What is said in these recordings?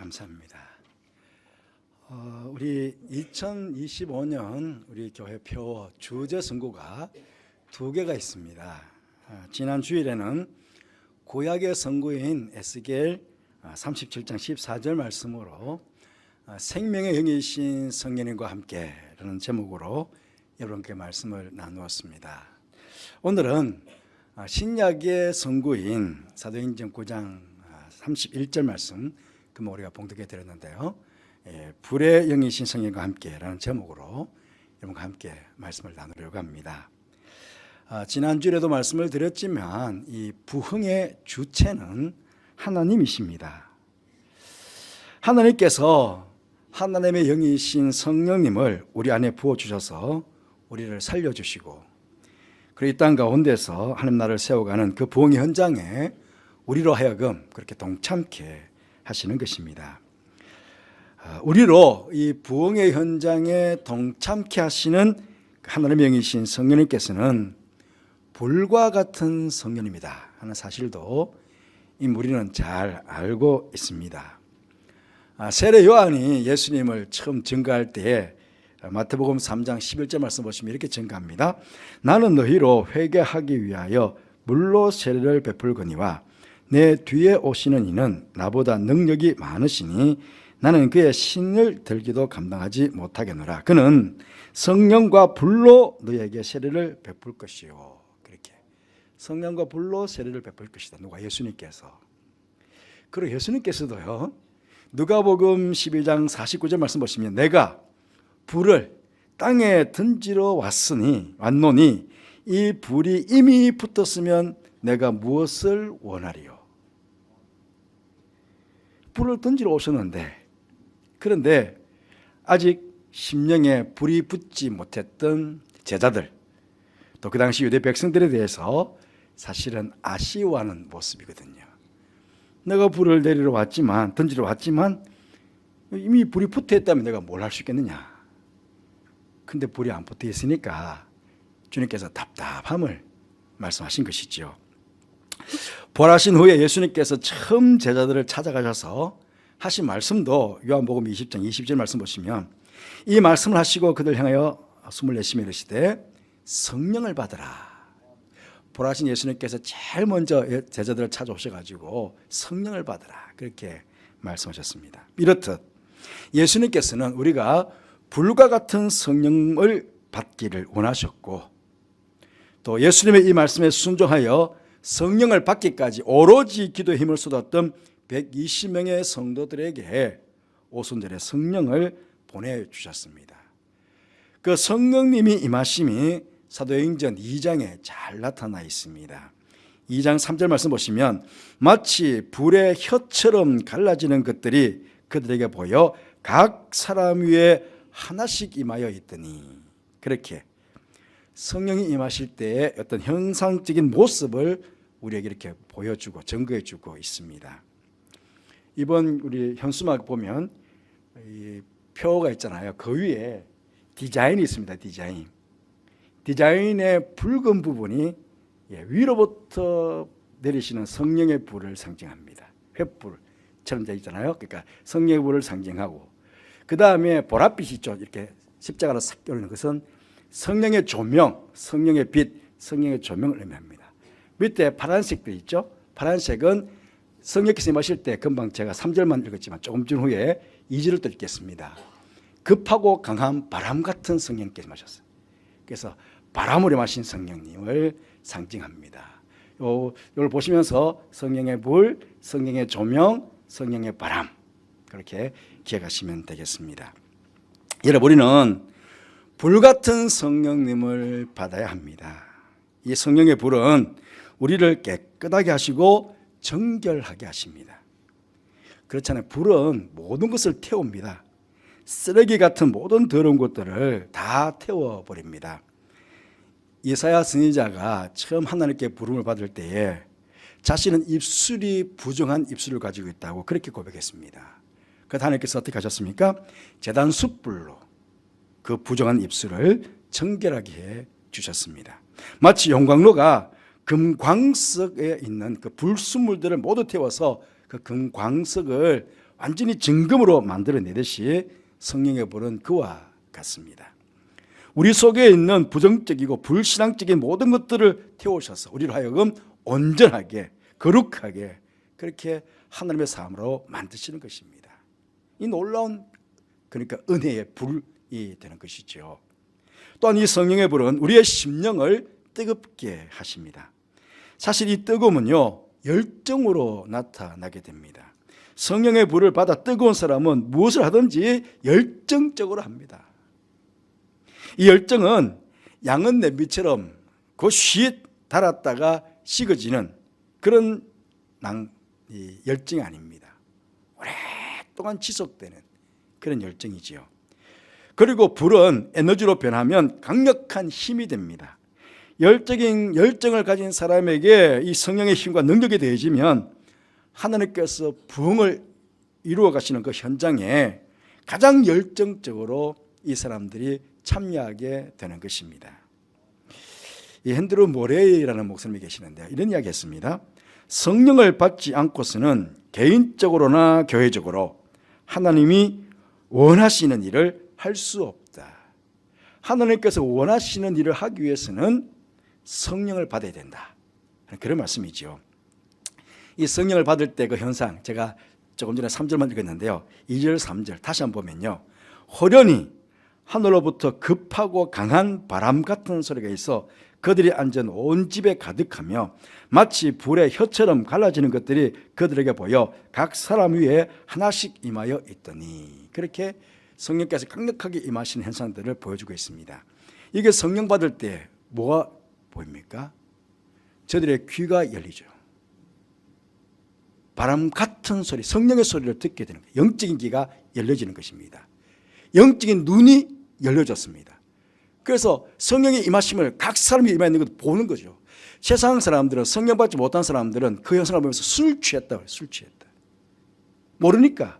감사합니다. 우리 2025년 우리 교회 표 주제 선고가 두 개가 있습니다. 지난 주일에는 구약의 선고인 에스겔 37장 14절 말씀으로 생명의 영이신 성령님과 함께라는 제목으로 여러분께 말씀을 나누었습니다. 오늘은 신약의 선고인 사도행전 9장 31절 말씀 그만 우리가 봉독해 드렸는데요. 불의 영이신 성령과 함께라는 제목으로 여러분과 함께 말씀을 나누려고 합니다. 지난주에도 말씀을 드렸지만 이 부흥의 주체는 하나님이십니다. 하나님께서 하나님의 영이신 성령님을 우리 안에 부어주셔서 우리를 살려주시고 그리고 이 땅 가운데서 하나님 나라를 세워가는 그 부흥의 현장에 우리로 하여금 그렇게 동참케 하시는 것입니다. 우리로 이 부흥의 현장에 동참케 하시는 하나님의 영이신 성령님께서는 불과 같은 성령입니다 하는 사실도 우리는 잘 알고 있습니다. 세례 요한이 예수님을 처음 증거할 때에 마태복음 3장 11절 말씀 보시면 이렇게 증거합니다. 나는 너희로 회개하기 위하여 물로 세례를 베풀거니와 내 뒤에 오시는 이는 나보다 능력이 많으시니 나는 그의 신을 들기도 감당하지 못하겠노라. 그는 성령과 불로 너에게 세례를 베풀 것이요. 그렇게 성령과 불로 세례를 베풀 것이다. 누가? 예수님께서. 그리고 예수님께서도요. 누가복음 12장 49절 말씀 보시면 내가 불을 땅에 던지러 왔노니 이 불이 이미 붙었으면 내가 무엇을 원하리요? 불을 던지러 오셨는데 그런데 아직 심령에 불이 붙지 못했던 제자들 또 그 당시 유대 백성들에 대해서 사실은 아쉬워하는 모습이거든요. 내가 불을 던지러 왔지만 이미 불이 붙어 있다면 내가 뭘 할 수 있겠느냐. 근데 불이 안 붙어 있으니까 주님께서 답답함을 말씀하신 것이죠. 부활하신 후에 예수님께서 처음 제자들을 찾아가셔서 하신 말씀도 요한복음 20장 20절 말씀 보시면 이 말씀을 하시고 그들 향하여 숨을 내쉬며 이르시되 성령을 받으라. 부활하신 예수님께서 제일 먼저 제자들을 찾아오셔가지고 성령을 받으라 그렇게 말씀하셨습니다. 이렇듯 예수님께서는 우리가 불과 같은 성령을 받기를 원하셨고 또 예수님의 이 말씀에 순종하여 성령을 받기까지 오로지 기도의 힘을 쏟았던 120명의 성도들에게 오순절에 성령을 보내주셨습니다. 그 성령님이 임하심이 사도행전 2장에 잘 나타나 있습니다. 2장 3절 말씀 보시면 마치 불의 혀처럼 갈라지는 것들이 그들에게 보여 각 사람 위에 하나씩 임하여 있더니 그렇게 성령이 임하실 때의 어떤 형상적인 모습을 우리에게 이렇게 보여주고 증거해주고 있습니다. 이번 우리 현수막 보면 이 표가 있잖아요. 그 위에 디자인이 있습니다. 디자인의 붉은 부분이 위로부터 내리시는 성령의 불을 상징합니다. 횃불처럼 되어 있잖아요. 그러니까 성령의 불을 상징하고 그 다음에 보랏빛이 있죠. 이렇게 십자가로 싹 오르는 것은 성령의 조명, 성령의 빛, 성령의 조명을 의미합니다. 밑에 파란색도 있죠. 파란색은 성령께서 임하실 때 금방 제가 3절만 읽었지만 조금 전 후에 2절을 또 읽겠습니다. 급하고 강한 바람 같은 성령께서 임하셨어요. 그래서 바람으로 임하신 성령님을 상징합니다. 이걸 보시면서 성령의 불, 성령의 조명, 성령의 바람 그렇게 기억하시면 되겠습니다. 여러분 우리는 불같은 성령님을 받아야 합니다. 이 성령의 불은 우리를 깨끗하게 하시고 정결하게 하십니다. 그렇잖아요. 불은 모든 것을 태웁니다. 쓰레기 같은 모든 더러운 것들을 다 태워버립니다. 예사야 선지자가 처음 하나님께 부름을 받을 때에 자신은 입술이 부정한 입술을 가지고 있다고 그렇게 고백했습니다. 그 하나님께서 어떻게 하셨습니까? 제단 숯불로 그 부정한 입술을 정결하게 해 주셨습니다. 마치 용광로가 금광석에 있는 그 불순물들을 모두 태워서 그 금광석을 완전히 증거으로 만들어내듯이 성령의 불은 그와 같습니다. 우리 속에 있는 부정적이고 불신앙적인 모든 것들을 태우셔서 우리로 하여금 온전하게 거룩하게 그렇게 하나님의 삶으로 만드시는 것입니다. 이 놀라운 그러니까 은혜의 불이 되는 것이죠. 또한 이 성령의 불은 우리의 심령을 뜨겁게 하십니다. 사실 이 뜨거움은요 열정으로 나타나게 됩니다. 성령의 불을 받아 뜨거운 사람은 무엇을 하든지 열정적으로 합니다. 이 열정은 양은 냄비처럼 곧쉿 달았다가 식어지는 그런 열정이 아닙니다. 오랫동안 지속되는 그런 열정이지요. 그리고 불은 에너지로 변하면 강력한 힘이 됩니다. 열정인 열정을 가진 사람에게 이 성령의 힘과 능력이 더해지면 하나님께서 부흥을 이루어 가시는 그 현장에 가장 열정적으로 이 사람들이 참여하게 되는 것입니다. 이 헨드루 모레이라는 목사님이 계시는데 이런 이야기 했습니다. 성령을 받지 않고서는 개인적으로나 교회적으로 하나님이 원하시는 일을 할 수 없다. 하나님께서 원하시는 일을 하기 위해서는 성령을 받아야 된다. 그런 말씀이죠. 이 성령을 받을 때 그 현상 제가 조금 전에 3절만 읽었는데요. 2절 3절 다시 한번 보면요. 호련히 하늘로부터 급하고 강한 바람 같은 소리가 있어 그들이 앉은 온 집에 가득하며 마치 불의 혀처럼 갈라지는 것들이 그들에게 보여 각 사람 위에 하나씩 임하여 있더니 그렇게 성령께서 강력하게 임하시는 현상들을 보여주고 있습니다. 이게 성령 받을 때 뭐가 보입니까? 저들의 귀가 열리죠. 바람 같은 소리, 성령의 소리를 듣게 되는 거예요. 영적인 귀가 열려지는 것입니다. 영적인 눈이 열려졌습니다. 그래서 성령의 임하심을 각 사람이 임하 있는 것을 보는 거죠. 세상 사람들은 성령 받지 못한 사람들은 그 현상을 보면서 술 취했다. 술 취했다. 모르니까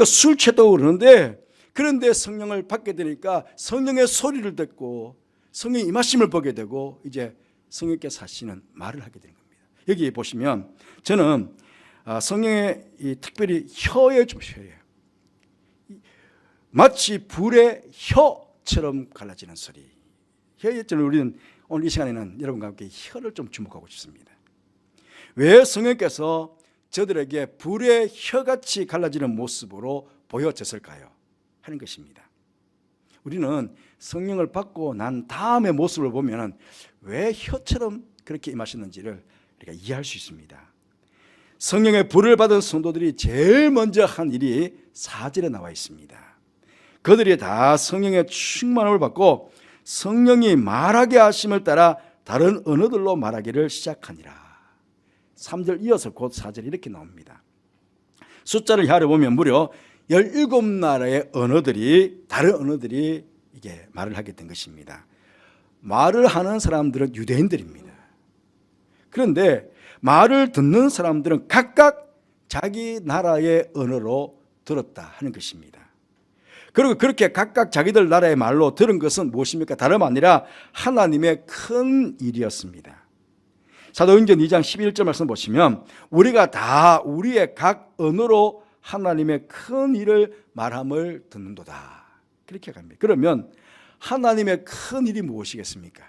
술 취했다고 그러는데 그런데 성령을 받게 되니까 성령의 소리를 듣고 성령의 임하심을 보게 되고 이제 성령께서 하시는 말을 하게 되는 겁니다. 여기 보시면 저는 성령의 특별히 혀에 좀 혀예요. 마치 불의 혀처럼 갈라지는 소리. 혀에 저는 우리는 오늘 이 시간에는 여러분과 함께 혀를 좀 주목하고 싶습니다. 왜 성령께서 저들에게 불의 혀같이 갈라지는 모습으로 보여졌을까요? 하는 것입니다. 우리는 성령을 받고 난 다음의 모습을 보면 왜 혀처럼 그렇게 임하셨는지를 우리가 이해할 수 있습니다. 성령의 불을 받은 성도들이 제일 먼저 한 일이 4절에 나와 있습니다. 그들이 다 성령의 충만함을 받고 성령이 말하게 하심을 따라 다른 언어들로 말하기를 시작하니라. 3절 이어서 곧 4절이 이렇게 나옵니다. 숫자를 헤아려보면 무려 17나라의 언어들이 다른 언어들이 이게 말을 하게 된 것입니다. 말을 하는 사람들은 유대인들입니다. 그런데 말을 듣는 사람들은 각각 자기 나라의 언어로 들었다 하는 것입니다. 그리고 그렇게 각각 자기들 나라의 말로 들은 것은 무엇입니까? 다름 아니라 하나님의 큰 일이었습니다. 사도행전 2장 11절 말씀 보시면 우리가 다 우리의 각 언어로 하나님의 큰 일을 말함을 듣는도다. 그렇게 갑니다. 그러면 하나님의 큰 일이 무엇이겠습니까?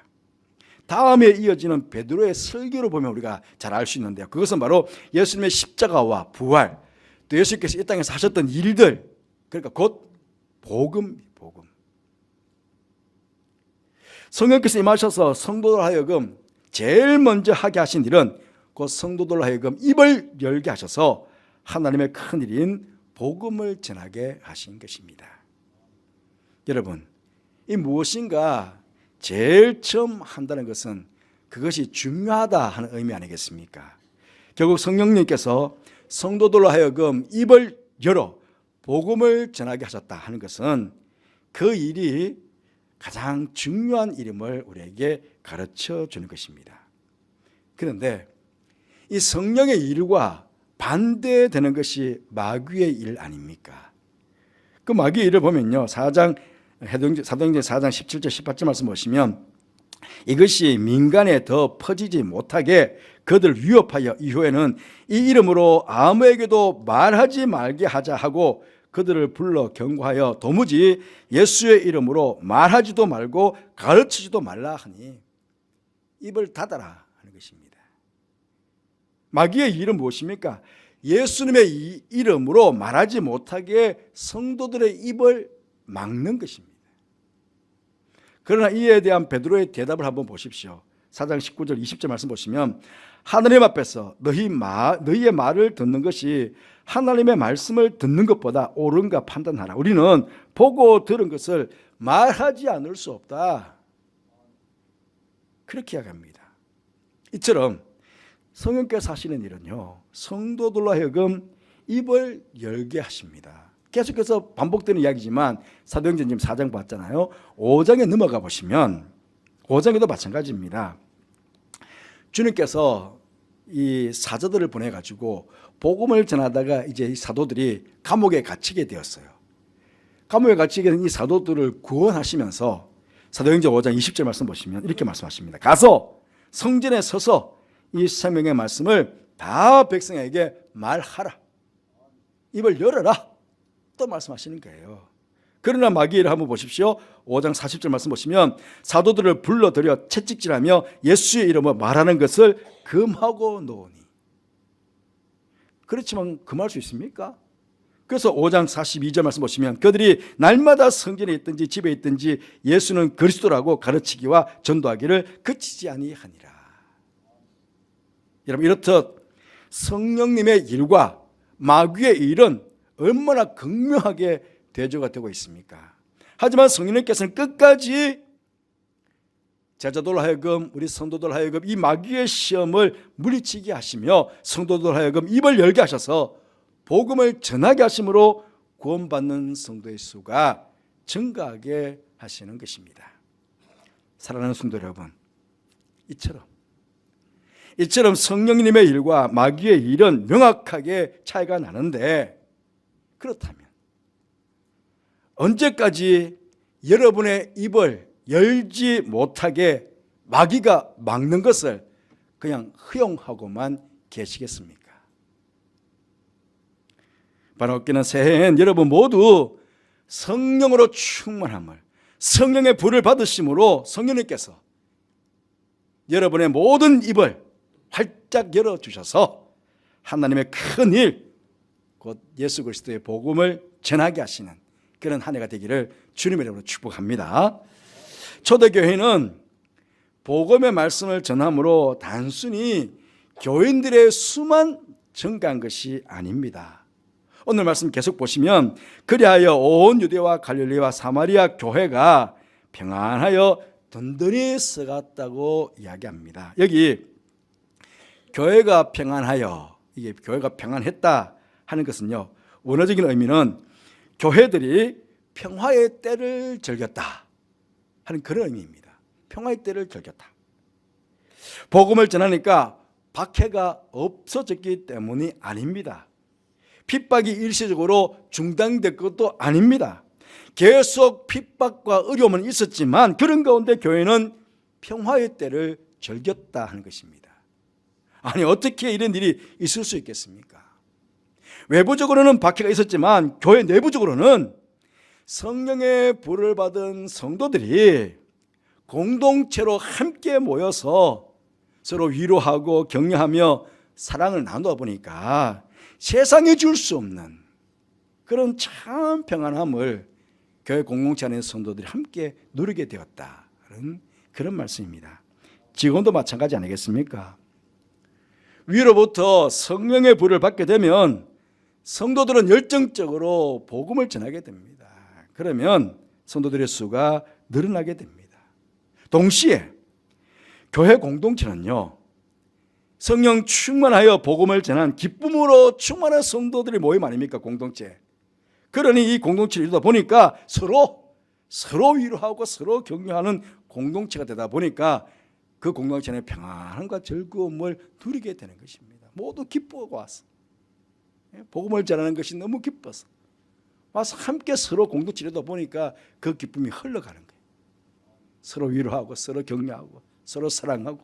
다음에 이어지는 베드로의 설교를 보면 우리가 잘 알 수 있는데요. 그것은 바로 예수님의 십자가와 부활, 또 예수께서 이 땅에서 하셨던 일들, 그러니까 곧 복음. 성령께서 임하셔서 성도들 하여금 제일 먼저 하게 하신 일은 곧 성도들 하여금 입을 열게 하셔서 하나님의 큰 일인 복음을 전하게 하신 것입니다. 여러분, 이 무엇인가 제일 처음 한다는 것은 그것이 중요하다 하는 의미 아니겠습니까? 결국 성령님께서 성도들로 하여금 입을 열어 복음을 전하게 하셨다 하는 것은 그 일이 가장 중요한 일임을 우리에게 가르쳐 주는 것입니다. 그런데 이 성령의 일과 반대되는 것이 마귀의 일 아닙니까? 그 마귀의 일을 보면요, 사도행전 4장 17절 18절 말씀 보시면 이것이 민간에 더 퍼지지 못하게 그들을 위협하여 이후에는 이 이름으로 아무에게도 말하지 말게 하자 하고 그들을 불러 경고하여 도무지 예수의 이름으로 말하지도 말고 가르치지도 말라 하니 입을 닫아라 하는 것입니다. 마귀의 일은 무엇입니까? 예수님의 이름으로 말하지 못하게 성도들의 입을 막는 것입니다. 그러나 이에 대한 베드로의 대답을 한번 보십시오. 4장 19절 20절 말씀 보시면 하나님 앞에서 너희의 말을 듣는 것이 하나님의 말씀을 듣는 것보다 옳은가 판단하라. 우리는 보고 들은 것을 말하지 않을 수 없다. 그렇게 이야기합니다. 이처럼 성령께서 하시는 일은요, 성도들로 하여금 입을 열게 하십니다. 계속해서 반복되는 이야기지만 사도행전 지금 4장 봤잖아요. 5장에 넘어가 보시면 5장에도 마찬가지입니다. 주님께서 이 사자들을 보내가지고 복음을 전하다가 이제 이 사도들이 감옥에 갇히게 되었어요. 감옥에 갇히게 된 이 사도들을 구원하시면서 사도행전 5장 20절 말씀 보시면 이렇게 말씀하십니다. 가서 성전에 서서 이 생명의 말씀을 다 백성에게 말하라. 입을 열어라. 또 말씀하시는 거예요. 그러나 마귀를 한번 보십시오. 5장 40절 말씀 보시면 사도들을 불러들여 채찍질하며 예수의 이름으로 말하는 것을 금하고 놓으니. 그렇지만 금할 수 있습니까? 그래서 5장 42절 말씀 보시면 그들이 날마다 성전에 있든지 집에 있든지 예수는 그리스도라고 가르치기와 전도하기를 그치지 아니하니라. 여러분, 이렇듯 성령님의 일과 마귀의 일은 얼마나 극명하게 대조가 되고 있습니까? 하지만 성령님께서는 끝까지 제자들로 하여금 우리 성도들 하여금 이 마귀의 시험을 물리치게 하시며 성도들 하여금 입을 열게 하셔서 복음을 전하게 하심으로 구원받는 성도의 수가 증가하게 하시는 것입니다. 사랑하는 성도 여러분, 이처럼 성령님의 일과 마귀의 일은 명확하게 차이가 나는데, 그렇다면 언제까지 여러분의 입을 열지 못하게 마귀가 막는 것을 그냥 허용하고만 계시겠습니까? 바라옵기는 새해엔 여러분 모두 성령으로 충만함을, 성령의 불을 받으심으로 성령님께서 여러분의 모든 입을 활짝 열어주셔서 하나님의 큰 일, 곧 예수 그리스도의 복음을 전하게 하시는 그런 한 해가 되기를 주님의 이름으로 축복합니다. 초대교회는 복음의 말씀을 전함으로 단순히 교인들의 수만 증가한 것이 아닙니다. 오늘 말씀 계속 보시면 그리하여 온 유대와 갈릴리와 사마리아 교회가 평안하여 든든히 서갔다고 이야기합니다. 여기 교회가 평안하여, 이게 교회가 평안했다 하는 것은요, 원어적인 의미는 교회들이 평화의 때를 즐겼다 하는 그런 의미입니다. 평화의 때를 즐겼다. 복음을 전하니까 박해가 없어졌기 때문이 아닙니다. 핍박이 일시적으로 중단된 것도 아닙니다. 계속 핍박과 어려움은 있었지만 그런 가운데 교회는 평화의 때를 즐겼다 하는 것입니다. 아니, 어떻게 이런 일이 있을 수 있겠습니까? 외부적으로는 박해가 있었지만 교회 내부적으로는 성령의 불을 받은 성도들이 공동체로 함께 모여서 서로 위로하고 격려하며 사랑을 나누다 보니까 세상에 줄 수 없는 그런 참 평안함을 교회 공동체 안에 성도들이 함께 누리게 되었다는 그런 말씀입니다. 지금도 마찬가지 아니겠습니까? 위로부터 성령의 불을 받게 되면 성도들은 열정적으로 복음을 전하게 됩니다. 그러면 성도들의 수가 늘어나게 됩니다. 동시에 교회 공동체는요, 성령 충만하여 복음을 전한 기쁨으로 충만한 성도들의 모임 아닙니까? 공동체. 그러니 이 공동체를 이루다 보니까 서로 위로하고 서로 격려하는 공동체가 되다 보니까 그 공동체는 평안함과 즐거움을 누리게 되는 것입니다. 모두 기뻐하고 왔어. 복음을 전하는 것이 너무 기뻐서 와서 함께 서로 공동체를 이루다 보니까 그 기쁨이 흘러가는 거예요. 서로 위로하고 서로 격려하고 서로 사랑하고,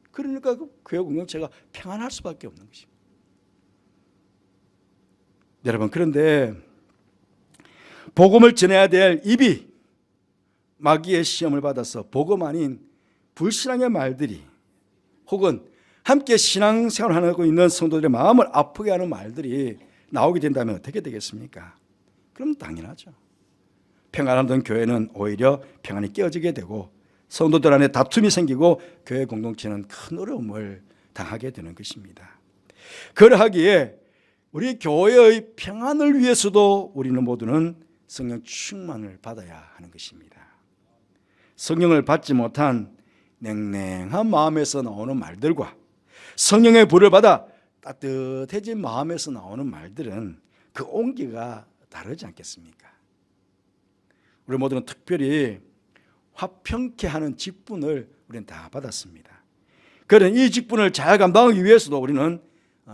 그러니까 그 교회 공동체가 평안할 수밖에 없는 것입니다. 여러분, 그런데 복음을 전해야 될 입이 마귀의 시험을 받아서 복음 아닌 불신앙의 말들이, 혹은 함께 신앙생활을 하고 있는 성도들의 마음을 아프게 하는 말들이 나오게 된다면 어떻게 되겠습니까? 그럼 당연하죠. 평안하던 교회는 오히려 평안이 깨어지게 되고, 성도들 안에 다툼이 생기고, 교회 공동체는 큰 어려움을 당하게 되는 것입니다. 그러하기에 우리 교회의 평안을 위해서도 우리는 모두는 성령 충만을 받아야 하는 것입니다. 성령을 받지 못한 냉랭한 마음에서 나오는 말들과 성령의 불을 받아 따뜻해진 마음에서 나오는 말들은 그 온기가 다르지 않겠습니까? 우리 모두는 특별히 화평케 하는 직분을 우리는 다 받았습니다. 그런 이 직분을 잘 감당하기 위해서도 우리는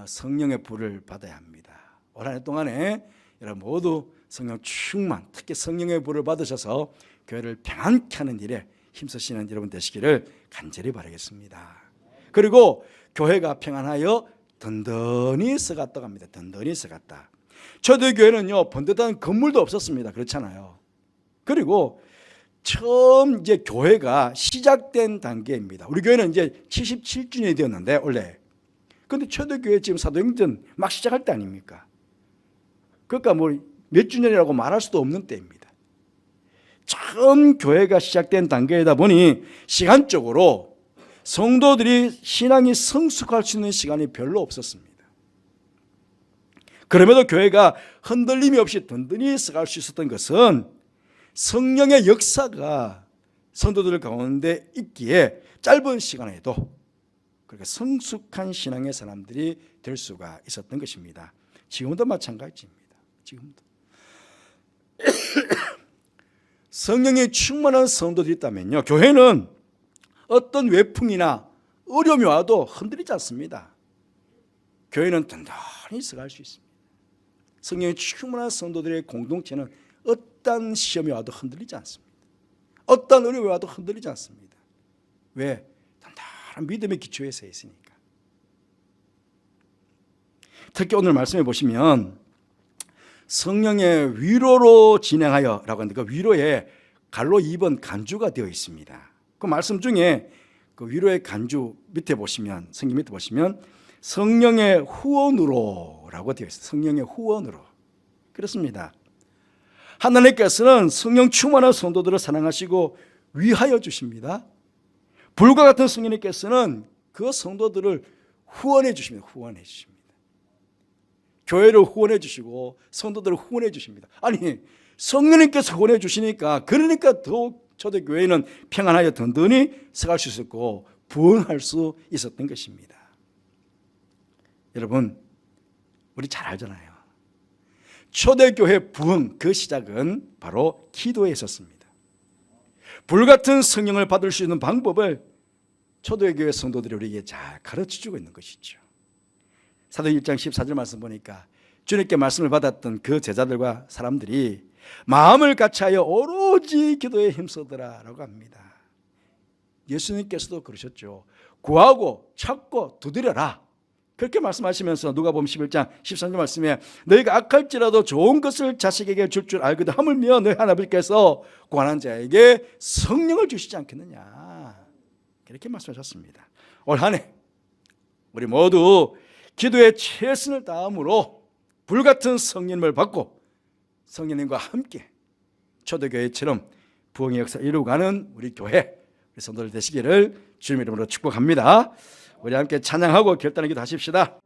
성령의 불을 받아야 합니다. 올 한 해 동안에 여러분 모두 성령 충만, 특히 성령의 불을 받으셔서 교회를 평안케 하는 일에 힘쓰시는 여러분 되시기를 간절히 바라겠습니다. 그리고 교회가 평안하여 든든히 서갔다고 합니다. 든든히 서갔다. 초대교회는요, 번듯한 건물도 없었습니다. 그렇잖아요. 그리고 처음 이제 교회가 시작된 단계입니다. 우리 교회는 이제 77주년이 되었는데 원래. 그런데 초대교회 지금 사도행전 막 시작할 때 아닙니까? 그러니까 뭐 몇 주년이라고 말할 수도 없는 때입니다. 처음 교회가 시작된 단계이다 보니 시간적으로 성도들이 신앙이 성숙할 수 있는 시간이 별로 없었습니다. 그럼에도 교회가 흔들림이 없이 든든히 서갈 수 있었던 것은 성령의 역사가 성도들 가운데 있기에 짧은 시간에도 그렇게 성숙한 신앙의 사람들이 될 수가 있었던 것입니다. 지금도 마찬가지입니다. 지금도 성령이 충만한 성도들이 있다면요, 교회는 어떤 외풍이나 어려움이 와도 흔들리지 않습니다. 교회는 든든히 서갈 수 있습니다. 성령이 충만한 성도들의 공동체는 어떤 시험이 와도 흔들리지 않습니다. 어떤 어려움이 와도 흔들리지 않습니다. 왜? 단단한 믿음의 기초에 서 있으니까. 특히 오늘 말씀해 보시면 성령의 위로로 진행하여 라고 하는데, 그 위로에 갈로 2번 간주가 되어 있습니다. 그 말씀 중에 그 위로의 간주 밑에 보시면, 성경 밑에 보시면 성령의 후원으로 라고 되어 있어요. 성령의 후원으로. 그렇습니다. 하나님께서는 성령 충만한 성도들을 사랑하시고 위하여 주십니다. 불과 같은 성령님께서는 그 성도들을 후원해 주십니다. 후원해 주십니다. 교회를 후원해 주시고 성도들을 후원해 주십니다. 아니, 성령님께서 후원해 주시니까, 그러니까 더욱 초대교회는 평안하여 든든히 서갈 수 있었고 부흥할 수 있었던 것입니다. 여러분, 우리 잘 알잖아요. 초대교회 부흥 그 시작은 바로 기도에 있었습니다. 불같은 성령을 받을 수 있는 방법을 초대교회 성도들이 우리에게 잘 가르쳐주고 있는 것이죠. 사도행 1장 14절 말씀 보니까 주님께 말씀을 받았던 그 제자들과 사람들이 마음을 같이하여 오로지 기도에 힘쓰더라 라고 합니다. 예수님께서도 그러셨죠. 구하고 찾고 두드려라, 그렇게 말씀하시면서 누가복음 11장 13절 말씀에 너희가 악할지라도 좋은 것을 자식에게 줄 줄 알거든 하물며 너희 하나님께서 구하는 자에게 성령을 주시지 않겠느냐, 그렇게 말씀하셨습니다. 올 한 해 우리 모두 기도에 최선을 다함으로 불같은 성령을 받고 성령님과 함께 초대교회처럼 부흥의 역사를 이루어가는 우리 교회, 우리 성도들 되시기를 주님 이름으로 축복합니다. 우리 함께 찬양하고 결단하기도 하십시다.